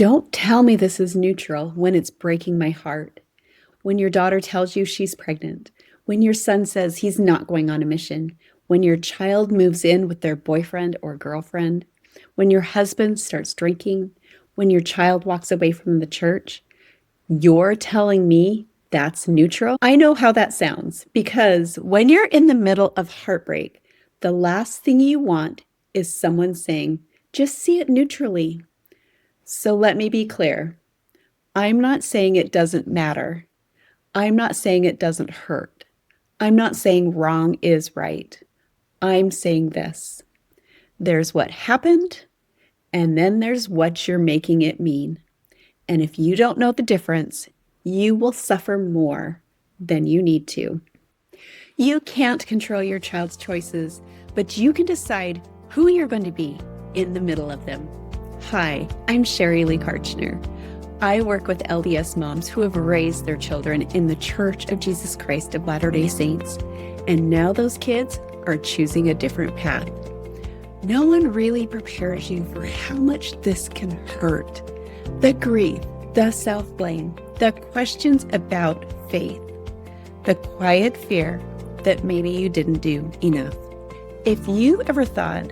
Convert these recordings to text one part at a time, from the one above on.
Don't tell me this is neutral when it's breaking my heart. When your daughter tells you she's pregnant, when your son says he's not going on a mission, when your child moves in with their boyfriend or girlfriend, when your husband starts drinking, when your child walks away from the church, you're telling me that's neutral? I know how that sounds because when you're in the middle of heartbreak, the last thing you want is someone saying, just see it neutrally. So let me be clear. I'm not saying it doesn't matter. I'm not saying it doesn't hurt. I'm not saying wrong is right. I'm saying this. There's what happened, and then there's what you're making it mean. And if you don't know the difference, you will suffer more than you need to. You can't control your child's choices, but you can decide who you're going to be in the middle of them. Hi, I'm Sherry Lee Karchner. I work with LDS moms who have raised their children in the Church of Jesus Christ of Latter-day Saints, and now those kids are choosing a different path. No one really prepares you for how much this can hurt. The grief, the self-blame, the questions about faith, the quiet fear that maybe you didn't do enough. If you ever thought,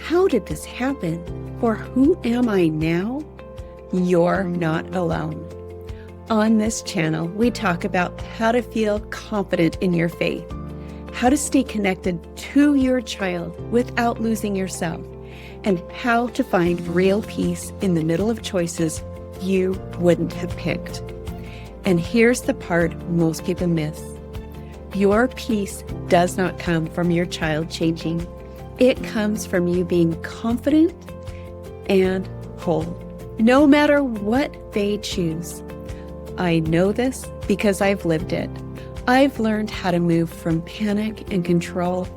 how did this happen? Or who am I now? You're not alone. On this channel, we talk about how to feel confident in your faith, how to stay connected to your child without losing yourself, and how to find real peace in the middle of choices you wouldn't have picked. And here's the part most people miss. Your peace does not come from your child changing. It comes from you being confident and whole, no matter what they choose. I know this because I've lived it. I've learned how to move from panic and control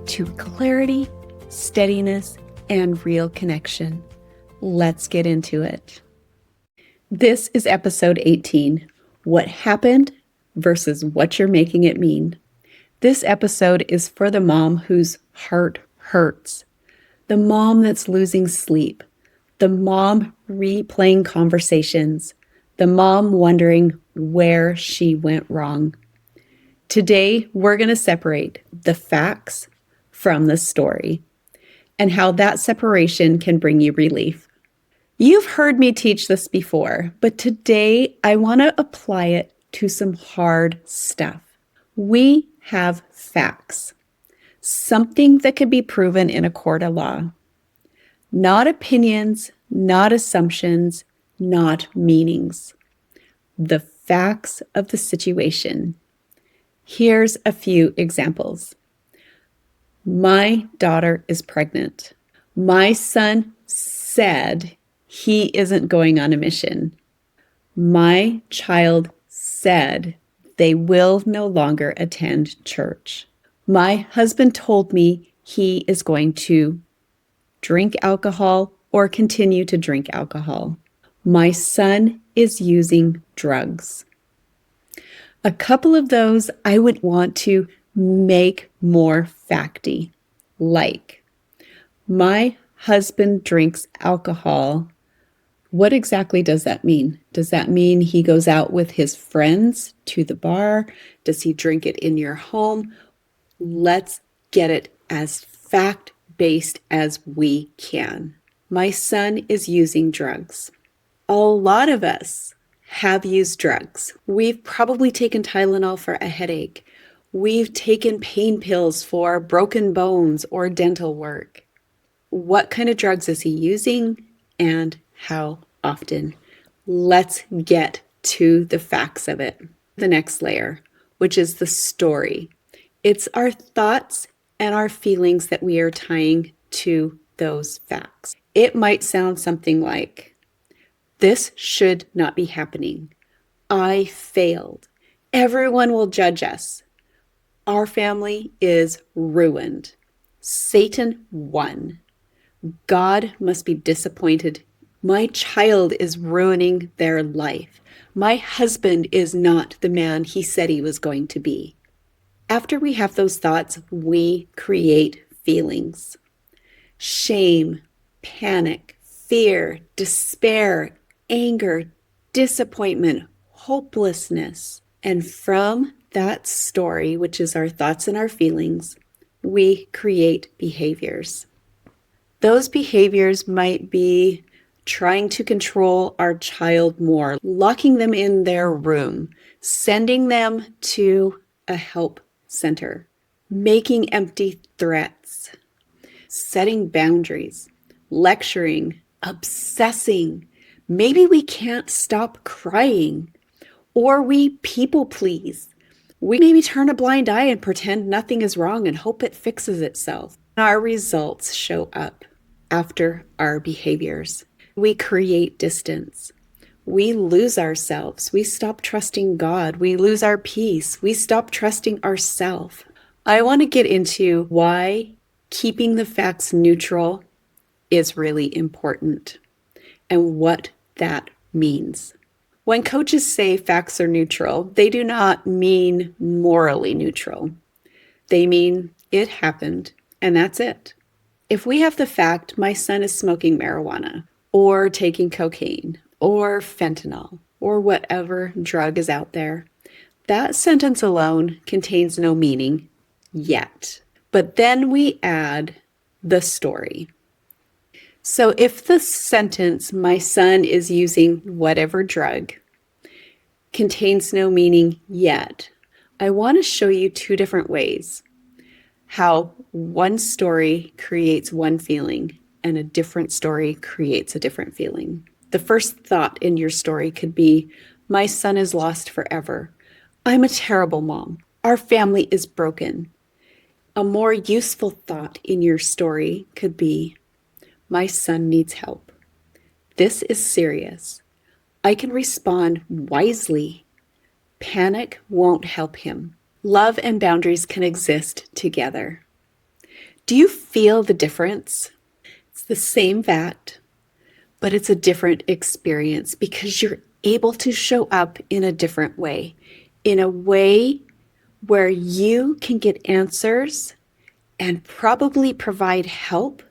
to clarity, steadiness, and real connection. Let's get into it. This is episode 18, What Happened versus What You're Making It Mean. This episode is for the mom whose heart hurts, the mom that's losing sleep, the mom replaying conversations, the mom wondering where she went wrong. Today, we're going to separate the facts from the story and how that separation can bring you relief. You've heard me teach this before, but today I want to apply it to some hard stuff. We have facts, something that can be proven in a court of law. Not opinions, not assumptions, not meanings. The facts of the situation. Here's a few examples. My daughter is pregnant. My son said he isn't going on a mission. My child said they will no longer attend church. My husband told me he is going to drink alcohol or continue to drink alcohol. My son is using drugs. A couple of those I would want to make more facty, like my husband drinks alcohol. What exactly does that mean? Does that mean he goes out with his friends to the bar? Does he drink it in your home? Let's get it as fact-based as we can. My son is using drugs. A lot of us have used drugs. We've probably taken Tylenol for a headache. We've taken pain pills for broken bones or dental work. What kind of drugs is he using and how often? Let's get to the facts of it. The next layer, which is the story. It's our thoughts and our feelings that we are tying to those facts. It might sound something like, this should not be happening. I failed. Everyone will judge us. Our family is ruined. Satan won. God must be disappointed. My child is ruining their life. My husband is not the man he said he was going to be. After we have those thoughts, we create feelings. Shame, panic, fear, despair, anger, disappointment, hopelessness. And from that story, which is our thoughts and our feelings, we create behaviors. Those behaviors might be trying to control our child more, locking them in their room, sending them to a help center, making empty threats, setting boundaries, lecturing, obsessing. Maybe we can't stop crying, or we people please. We maybe turn a blind eye and pretend nothing is wrong and hope it fixes itself. Our results show up after our behaviors. We create distance. We lose ourselves. We stop trusting God. We lose our peace. We stop trusting ourselves. I want to get into why keeping the facts neutral is really important and what that means. When coaches say facts are neutral, they do not mean morally neutral. They mean it happened and that's it. If we have the fact my son is smoking marijuana or taking cocaine or fentanyl or whatever drug is out there, that sentence alone contains no meaning yet. But then we add the story. So if the sentence, my son is using whatever drug, contains no meaning yet, I want to show you two different ways how one story creates one feeling and a different story creates a different feeling. The first thought in your story could be, my son is lost forever. I'm a terrible mom. Our family is broken. A more useful thought in your story could be, my son needs help. This is serious. I can respond wisely. Panic won't help him. Love and boundaries can exist together. Do you feel the difference? It's the same fact, but it's a different experience because you're able to show up in a different way, in a way where you can get answers and probably provide help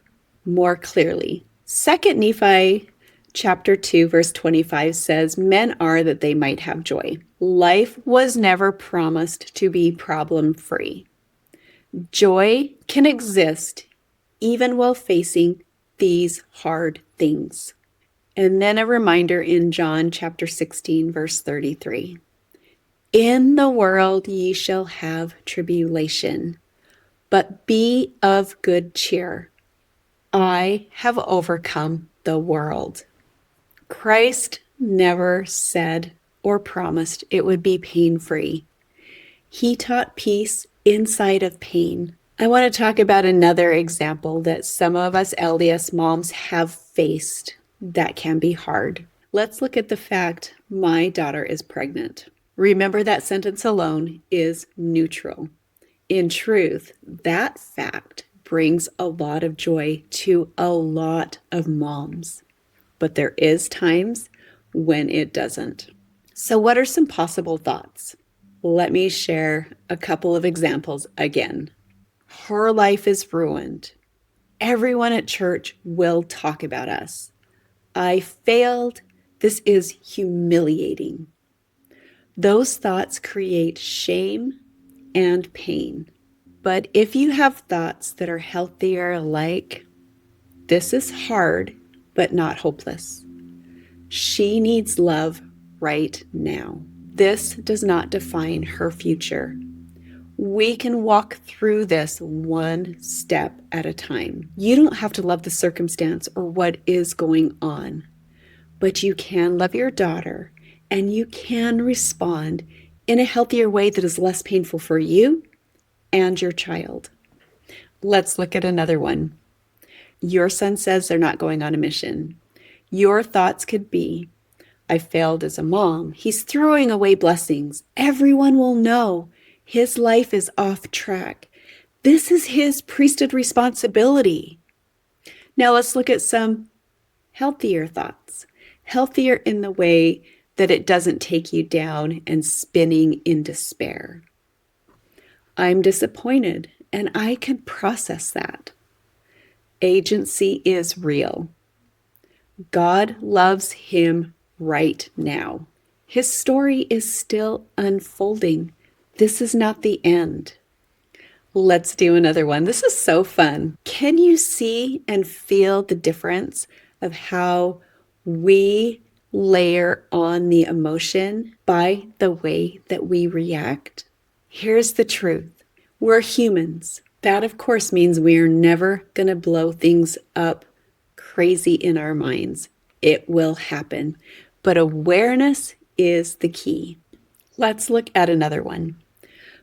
more clearly. 2 Nephi chapter 2, verse 25 says, men are that they might have joy. Life was never promised to be problem-free. Joy can exist even while facing these hard things. And then a reminder in John chapter 16, verse 33. In the world ye shall have tribulation, but be of good cheer. I have overcome the world. Christ never said or promised it would be pain-free. He taught peace inside of pain. I want to talk about another example that some of us LDS moms have faced that can be hard. Let's look at the fact my daughter is pregnant. Remember, that sentence alone is neutral. In truth, that fact brings a lot of joy to a lot of moms, but there is times when it doesn't. So what are some possible thoughts? Let me share a couple of examples again. Her life is ruined. Everyone at church will talk about us. I failed. This is humiliating. Those thoughts create shame and pain. But if you have thoughts that are healthier, like, this is hard, but not hopeless. She needs love right now. This does not define her future. We can walk through this one step at a time. You don't have to love the circumstance or what is going on, but you can love your daughter and you can respond in a healthier way that is less painful for you and your child. Let's look at another one. Your son says they're not going on a mission. Your thoughts could be, I failed as a mom. He's throwing away blessings. Everyone will know his life is off track. This is his priesthood responsibility. Now let's look at some healthier thoughts. Healthier in the way that it doesn't take you down and spinning in despair. I'm disappointed and I can process that. Agency is real. God loves him right now. His story is still unfolding. This is not the end. Let's do another one. This is so fun. Can you see and feel the difference of how we layer on the emotion by the way that we react? Here's the truth. We're humans. That, of course, means we are never going to blow things up crazy in our minds. It will happen. But awareness is the key. Let's look at another one.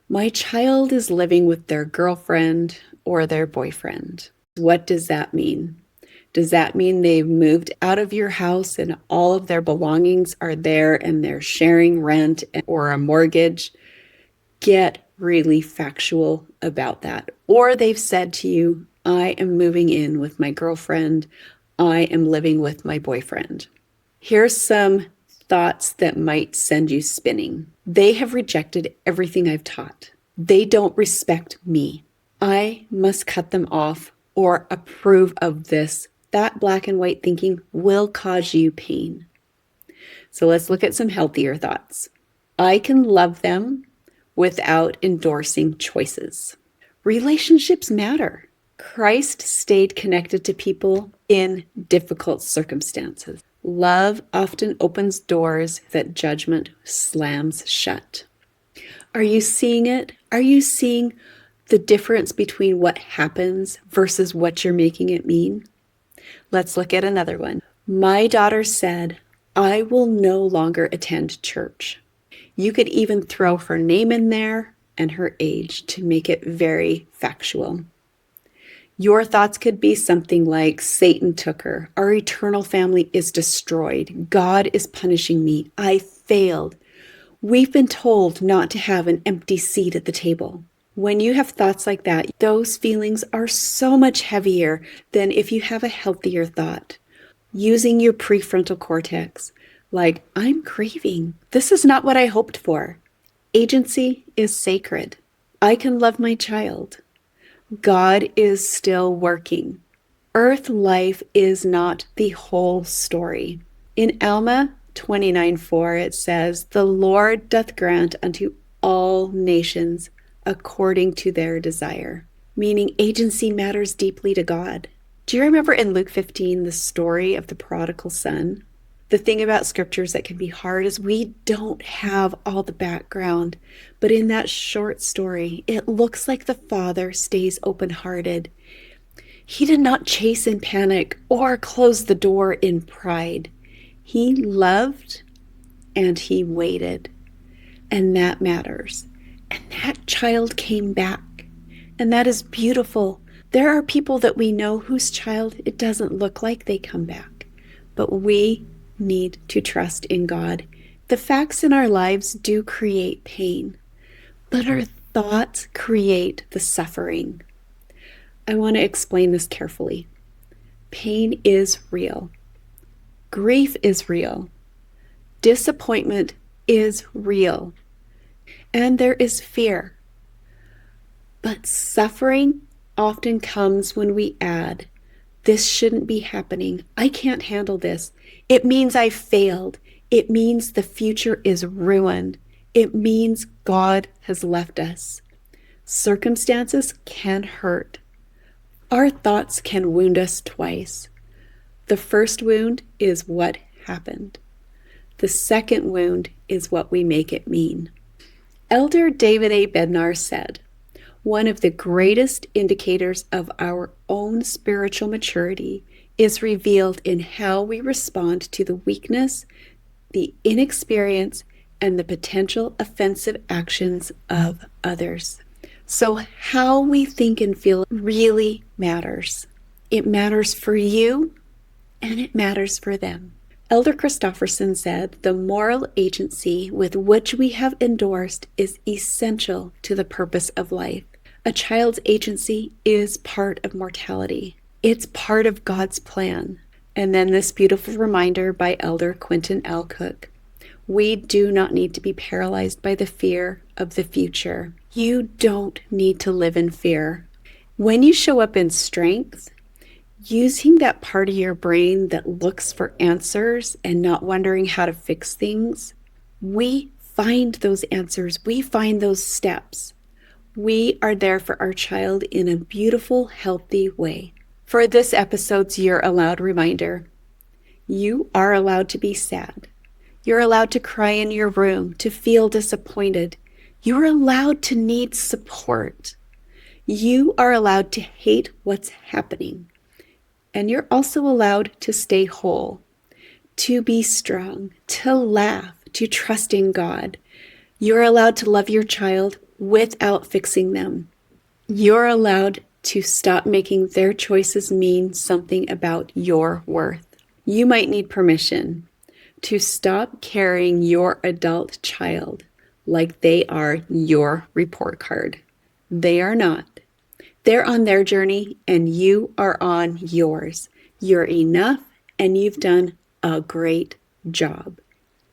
My child is living with their girlfriend or their boyfriend. What does that mean? Does that mean they've moved out of your house and all of their belongings are there and they're sharing rent or a mortgage? Get really factual about that. Or they've said to you, I am moving in with my girlfriend. I am living with my boyfriend. Here's some thoughts that might send you spinning. They have rejected everything I've taught. They don't respect me. I must cut them off or approve of this. That black and white thinking will cause you pain. So let's look at some healthier thoughts. I can love them without endorsing choices. Relationships matter. Christ stayed connected to people in difficult circumstances. Love often opens doors that judgment slams shut. Are you seeing it? Are you seeing the difference between what happens versus what you're making it mean? Let's look at another one. My daughter said, I will no longer attend church. You could even throw her name in there and her age to make it very factual. Your thoughts could be something like, Satan took her. Our eternal family is destroyed. God is punishing me. I failed. We've been told not to have an empty seat at the table. When you have thoughts like that, those feelings are so much heavier than if you have a healthier thought. Using your prefrontal cortex, like, I'm grieving. This is not what I hoped for. Agency is sacred. I can love my child. God is still working. Earth life is not the whole story. In Alma 29:4, it says, the Lord doth grant unto all nations according to their desire, meaning agency matters deeply to God. Do you remember in Luke 15, the story of the prodigal son? The thing about scriptures that can be hard is we don't have all the background. But in that short story, it looks like the father stays open-hearted. He did not chase in panic or close the door in pride. He loved and he waited. And that matters. And that child came back. And that is beautiful. There are people that we know whose child, it doesn't look like they come back. But we need to trust in God. The facts in our lives do create pain, but our thoughts create the suffering. I want to explain this carefully. Pain is real. Grief is real. Disappointment is real. And there is fear. But suffering often comes when we add, this shouldn't be happening. I can't handle this. It means I failed. It means the future is ruined. It means God has left us. Circumstances can hurt. Our thoughts can wound us twice. The first wound is what happened. The second wound is what we make it mean. Elder David A. Bednar said, one of the greatest indicators of our own spiritual maturity is revealed in how we respond to the weakness, the inexperience, and the potential offensive actions of others. So how we think and feel really matters. It matters for you, and it matters for them. Elder Christofferson said, the moral agency with which we have endorsed is essential to the purpose of life. A child's agency is part of mortality. It's part of God's plan. And then this beautiful reminder by Elder Quentin L. Cook. We do not need to be paralyzed by the fear of the future. You don't need to live in fear. When you show up in strength, using that part of your brain that looks for answers and not wondering how to fix things, we find those answers. We find those steps. We are there for our child in a beautiful, healthy way. For this episode's You're Allowed reminder, you are allowed to be sad. You're allowed to cry in your room, to feel disappointed. You're allowed to need support. You are allowed to hate what's happening. And you're also allowed to stay whole, to be strong, to laugh, to trust in God. You're allowed to love your child without fixing them. You're allowed to stop making their choices mean something about your worth. You might need permission to stop carrying your adult child like they are your report card. They are not. They're on their journey and you are on yours. You're enough and you've done a great job,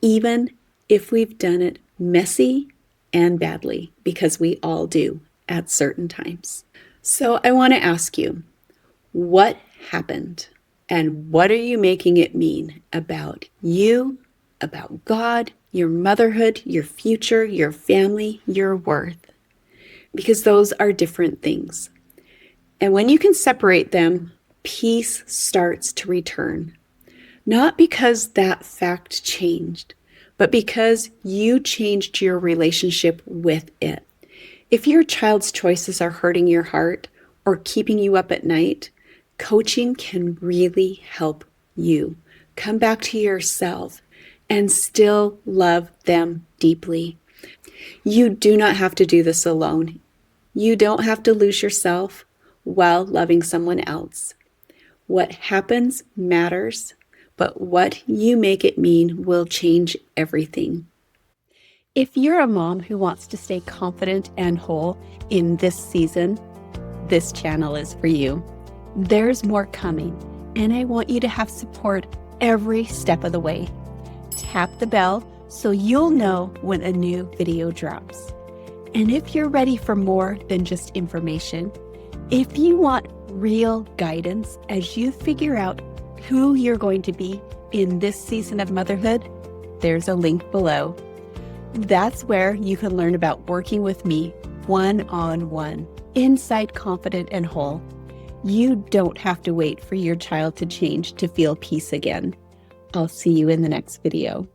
even if we've done it messy and badly, because we all do at certain times. So I want to ask you, what happened? And what are you making it mean about you, about God, your motherhood, your future, your family, your worth? Because those are different things. And when you can separate them, peace starts to return. Not because that fact changed, but because you changed your relationship with it. If your child's choices are hurting your heart or keeping you up at night, coaching can really help you come back to yourself and still love them deeply. You do not have to do this alone. You don't have to lose yourself while loving someone else. What happens matters, but what you make it mean will change everything. If you're a mom who wants to stay confident and whole in this season, this channel is for you. There's more coming, and I want you to have support every step of the way. Tap the bell so you'll know when a new video drops. And if you're ready for more than just information, if you want real guidance as you figure out who you're going to be in this season of motherhood, there's a link below. That's where you can learn about working with me one-on-one, inside confident and whole. You don't have to wait for your child to change to feel peace again. I'll see you in the next video.